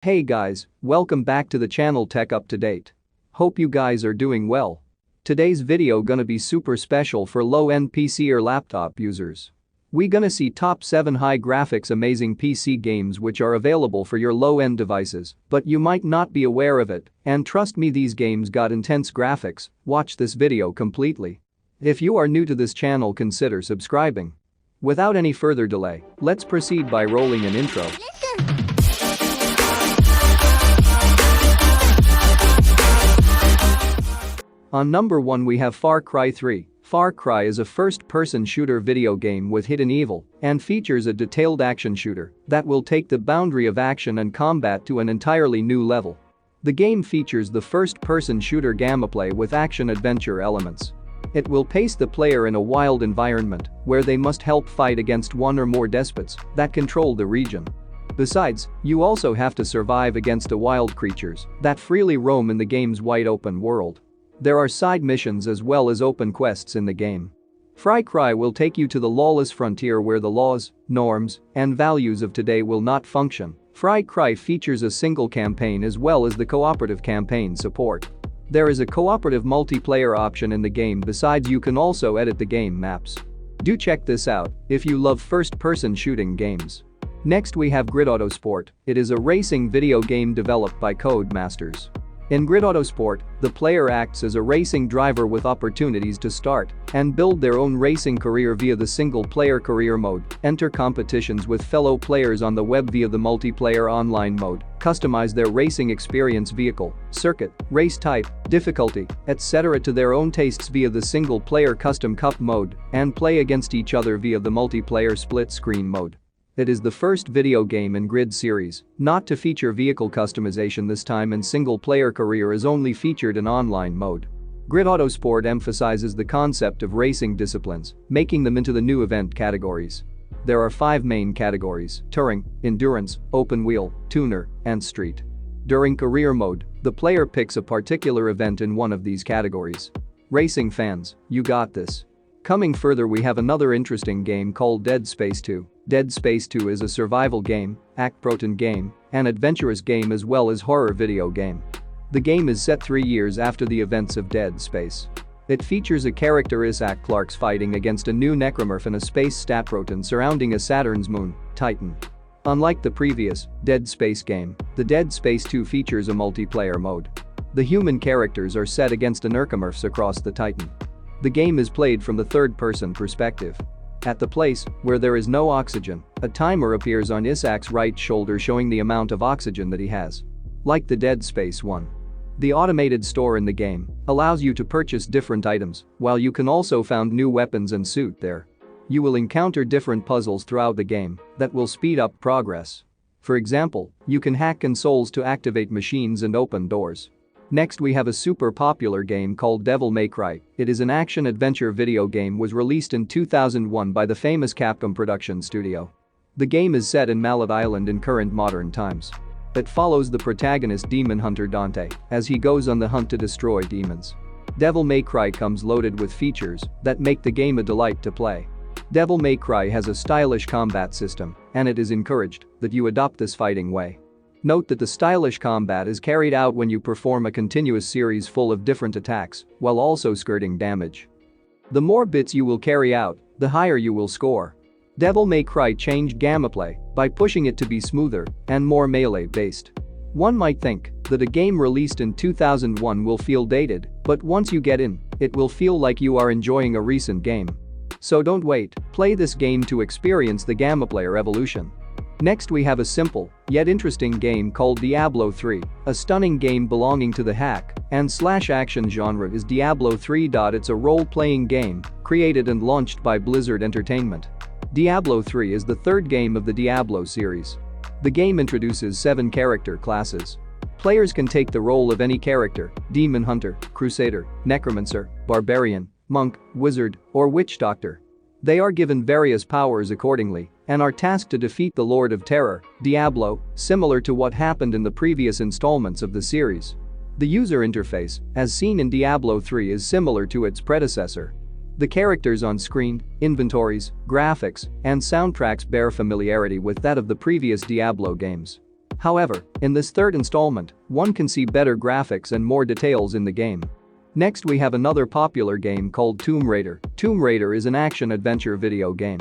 Hey guys, welcome back to the channel Tech Up to Date. Hope you guys are doing well. Today's video gonna be super special for low-end PC or laptop users. We gonna see top 7 high graphics amazing PC games which are available for your low-end devices, but you might not be aware of it, and trust me, these games got intense graphics. Watch this video completely. If you are new to this channel, consider subscribing. Without any further delay, let's proceed by rolling an intro. On number 1 we have Far Cry 3. Far Cry is a first-person shooter video game with hidden evil and features a detailed action shooter that will take the boundary of action and combat to an entirely new level. The game features the first-person shooter gameplay with action-adventure elements. It will pace the player in a wild environment where they must help fight against one or more despots that control the region. Besides, you also have to survive against the wild creatures that freely roam in the game's wide-open world. There are side missions as well as open quests in the game. Far Cry will take you to the lawless frontier where the laws, norms, and values of today will not function. Far Cry features a single campaign as well as the cooperative campaign support. There is a cooperative multiplayer option in the game. Besides, you can also edit the game maps. Do check this out if you love first-person shooting games. Next we have Grid Autosport. It is a racing video game developed by Codemasters. In Grid Autosport, the player acts as a racing driver with opportunities to start and build their own racing career via the single-player career mode, enter competitions with fellow players on the web via the multiplayer online mode, customize their racing experience, vehicle, circuit, race type, difficulty, etc. to their own tastes via the single-player custom cup mode, and play against each other via the multiplayer split-screen mode. It is the first video game in Grid series not to feature vehicle customization this time, and single-player career is only featured in online mode. Grid Autosport emphasizes the concept of racing disciplines, making them into the new event categories. There are 5 main categories: touring, endurance, open wheel, tuner, and street. During career mode, the player picks a particular event in one of these categories. Racing fans, you got this. Coming further, we have another interesting game called Dead Space 2. Dead Space 2 is a survival game, action game, an adventurous game as well as horror video game. The game is set 3 years after the events of Dead Space. It features a character Isaac Clarke fighting against a new necromorph in a space stat-proton surrounding a Saturn's moon, Titan. Unlike the previous Dead Space game, the Dead Space 2 features a multiplayer mode. The human characters are set against necromorphs across the Titan. The game is played from the third-person perspective. At the place where there is no oxygen, a timer appears on Isaac's right shoulder showing the amount of oxygen that he has. Like the Dead Space 1. The automated store in the game allows you to purchase different items, while you can also find new weapons and suit there. You will encounter different puzzles throughout the game that will speed up progress. For example, you can hack consoles to activate machines and open doors. Next we have a super popular game called Devil May Cry. It is an action-adventure video game, was released in 2001 by the famous Capcom production studio. The game is set in Mallet Island in current modern times. It follows the protagonist demon hunter Dante as he goes on the hunt to destroy demons. Devil May Cry comes loaded with features that make the game a delight to play. Devil May Cry has a stylish combat system, and it is encouraged that you adopt this fighting way. Note that the stylish combat is carried out when you perform a continuous series full of different attacks while also skirting damage. The more bits you will carry out, the higher you will score. Devil May Cry changed gameplay by pushing it to be smoother and more melee-based. One might think that a game released in 2001 will feel dated, but once you get in, it will feel like you are enjoying a recent game. So don't wait, play this game to experience the gameplay evolution. Next we have a simple, yet interesting game called Diablo 3. A stunning game belonging to the hack and slash action genre is Diablo 3. It's a role-playing game created and launched by Blizzard Entertainment. Diablo 3 is the third game of the Diablo series. The game introduces 7 character classes. Players can take the role of any character: demon hunter, crusader, necromancer, barbarian, monk, wizard, or witch doctor. They are given various powers accordingly and are tasked to defeat the Lord of Terror, Diablo, similar to what happened in the previous installments of the series. The user interface, as seen in Diablo 3, is similar to its predecessor. The characters on screen, inventories, graphics, and soundtracks bear familiarity with that of the previous Diablo games. However, in this third installment, one can see better graphics and more details in the game. Next we have another popular game called Tomb Raider. Tomb Raider is an action-adventure video game.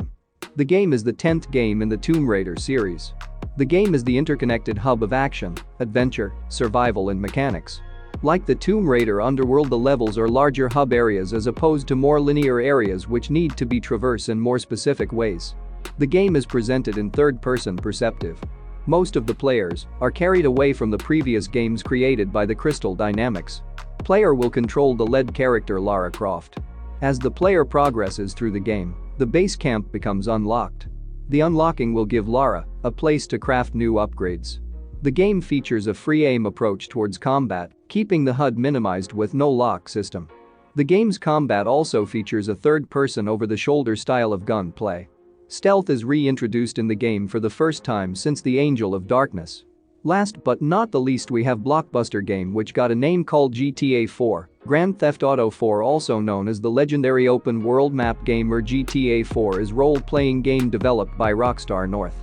The game is the 10th game in the Tomb Raider series. The game is the interconnected hub of action, adventure, survival and mechanics. Like the Tomb Raider underworld, the levels are larger hub areas as opposed to more linear areas which need to be traversed in more specific ways. The game is presented in third-person perspective. Most of the players are carried away from the previous games created by the Crystal Dynamics. Player will control the lead character Lara Croft. As the player progresses through the game, the base camp becomes unlocked. The unlocking will give Lara a place to craft new upgrades. The game features a free aim approach towards combat, keeping the HUD minimized with no lock system. The game's combat also features a third-person over-the-shoulder style of gunplay. Stealth is reintroduced in the game for the first time since the Angel of Darkness. Last but not the least, we have blockbuster game which got a name called GTA 4. Grand Theft Auto 4, also known as the legendary open world map game, or GTA 4, is role-playing game developed by Rockstar North.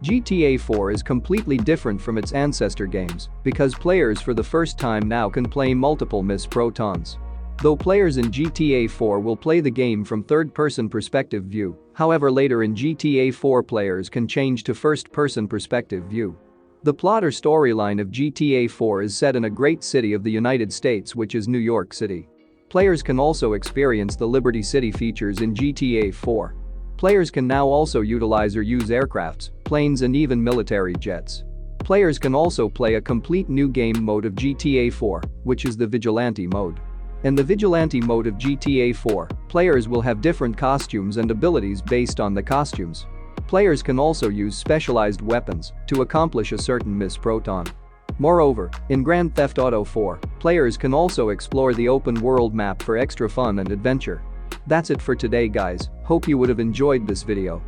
GTA 4 is completely different from its ancestor games because players for the first time now can play multiple Miss Protons. Though players in GTA 4 will play the game from third-person perspective view, however later in GTA 4 players can change to first-person perspective view. The plot or storyline of GTA 4 is set in a great city of the United States, which is New York City. Players can also experience the Liberty City features in GTA 4. Players can now also utilize or use aircrafts, planes and even military jets. Players can also play a complete new game mode of GTA 4, which is the Vigilante mode. In the Vigilante mode of GTA 4, players will have different costumes and abilities based on the costumes. Players can also use specialized weapons to accomplish a certain Miss Proton. Moreover, in Grand Theft Auto 4, players can also explore the open world map for extra fun and adventure. That's it for today, guys. Hope you would have enjoyed this video.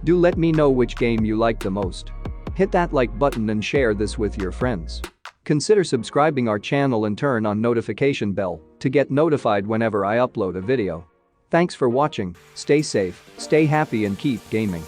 Do let me know which game you liked the most. Hit that like button and share this with your friends. Consider subscribing our channel and turn on notification bell to get notified whenever I upload a video. Thanks for watching, stay safe, stay happy and keep gaming.